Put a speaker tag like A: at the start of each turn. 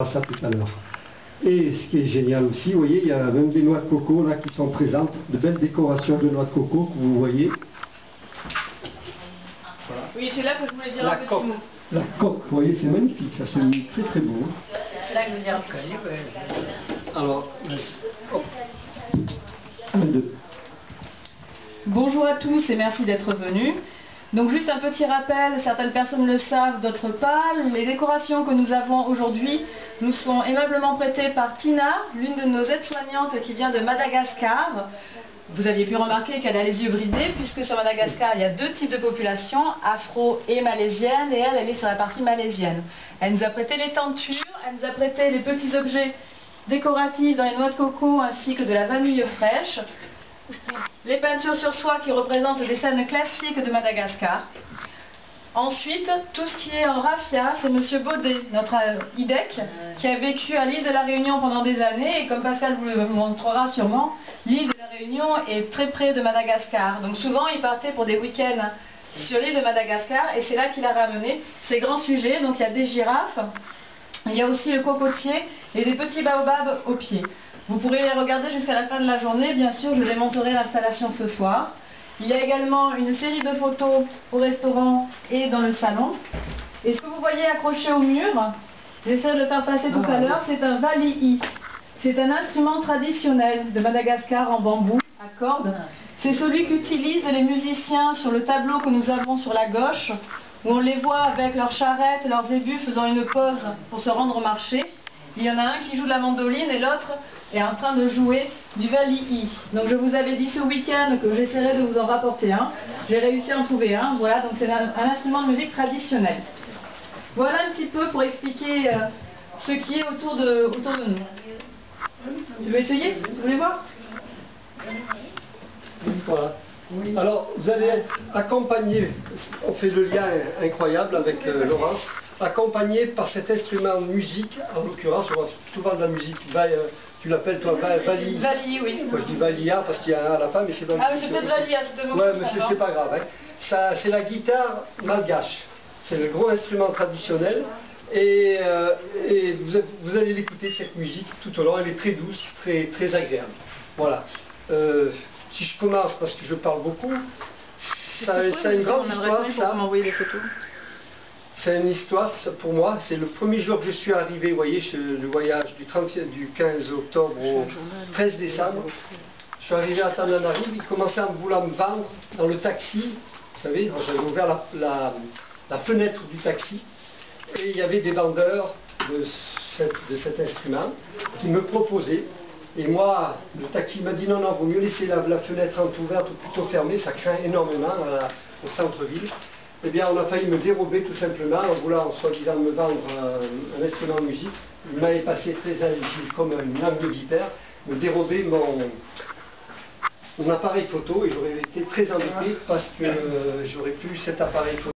A: Ça tout à l'heure. Et ce qui est génial aussi, vous voyez, il y a même des noix de coco là qui sont présentes, de belles décorations de noix de coco que vous voyez.
B: Voilà. Oui, c'est là que je voulais dire
A: un petit mot. La coque, vous voyez, c'est magnifique, ça c'est très très beau.
B: C'est là que je veux dire un petit mot.
A: Alors, hop. 1, 2.
C: Bonjour à tous et merci d'être venus. Donc juste un petit rappel, certaines personnes le savent, d'autres pas. Les décorations que nous avons aujourd'hui nous sont aimablement prêtées par Tina, l'une de nos aides-soignantes qui vient de Madagascar. Vous aviez pu remarquer qu'elle a les yeux bridés puisque sur Madagascar il y a deux types de populations, afro et malaisienne, et elle est sur la partie malaisienne. Elle nous a prêté les tentures, elle nous a prêté les petits objets décoratifs dans les noix de coco ainsi que de la vanille fraîche. Les peintures sur soie qui représentent des scènes classiques de Madagascar. Ensuite, tout ce qui est en raffia, c'est Monsieur Baudet, notre IDEC, qui a vécu à l'île de la Réunion pendant des années, et comme Pascal vous le montrera sûrement, l'île de la Réunion est très près de Madagascar. Donc souvent, il partait pour des week-ends sur l'île de Madagascar, et c'est là qu'il a ramené ces grands sujets. Donc il y a des girafes, il y a aussi le cocotier, et des petits baobabs au pied. Vous pourrez les regarder jusqu'à la fin de la journée. Bien sûr, je démonterai l'installation ce soir. Il y a également une série de photos au restaurant et dans le salon. Et ce que vous voyez accroché au mur, j'essaierai de le faire passer tout à l'heure, c'est un vali'i. C'est un instrument traditionnel de Madagascar en bambou, à cordes. C'est celui qu'utilisent les musiciens sur le tableau que nous avons sur la gauche, où on les voit avec leurs charrettes, leurs ébus faisant une pause pour se rendre au marché. Il y en a un qui joue de la mandoline et l'autre est en train de jouer du vali'i. Donc je vous avais dit ce week-end que j'essaierais de vous en rapporter un. J'ai réussi à en trouver un. Voilà, donc c'est un instrument de musique traditionnel. Voilà un petit peu pour expliquer ce qui est autour de nous. Tu veux essayer? Tu voulais voir?
A: Voilà. Alors vous allez être accompagné, on fait le lien incroyable avec Laurence, accompagné par cet instrument de musique, en l'occurrence, on voit souvent de la musique, tu l'appelles toi vali'i?
C: Vali'i, oui.
A: Moi je dis valia parce qu'il y a un à la fin, mais c'est dans
C: Ah, mais c'est peut-être valia, c'est de
A: ouais, mais c'est pas grave. Hein. C'est la guitare malgache, c'est le gros instrument traditionnel, et vous allez l'écouter cette musique tout au long, elle est très douce, très agréable. Voilà. Si je commence, parce que je parle beaucoup, ça a une grande histoire, ça. C'est une histoire, pour moi, c'est le premier jour que je suis arrivé, vous voyez, le voyage du 15 octobre au 13 décembre. Je suis arrivé à Tananarive, il commençait à vouloir me vendre dans le taxi, vous savez, j'avais ouvert la fenêtre du taxi, et il y avait des vendeurs de cet instrument qui me proposaient. Et moi, le taxi m'a dit non, vaut mieux laisser la fenêtre entrouverte ou plutôt fermée, ça craint énormément au centre-ville. Eh bien, on a failli me dérober tout simplement, en voulant soi-disant me vendre un instrument de musique. Il m'avait passé très agile comme une langue de vipère, me dérober mon appareil photo, et j'aurais été très embêté parce que j'aurais plus cet appareil photo.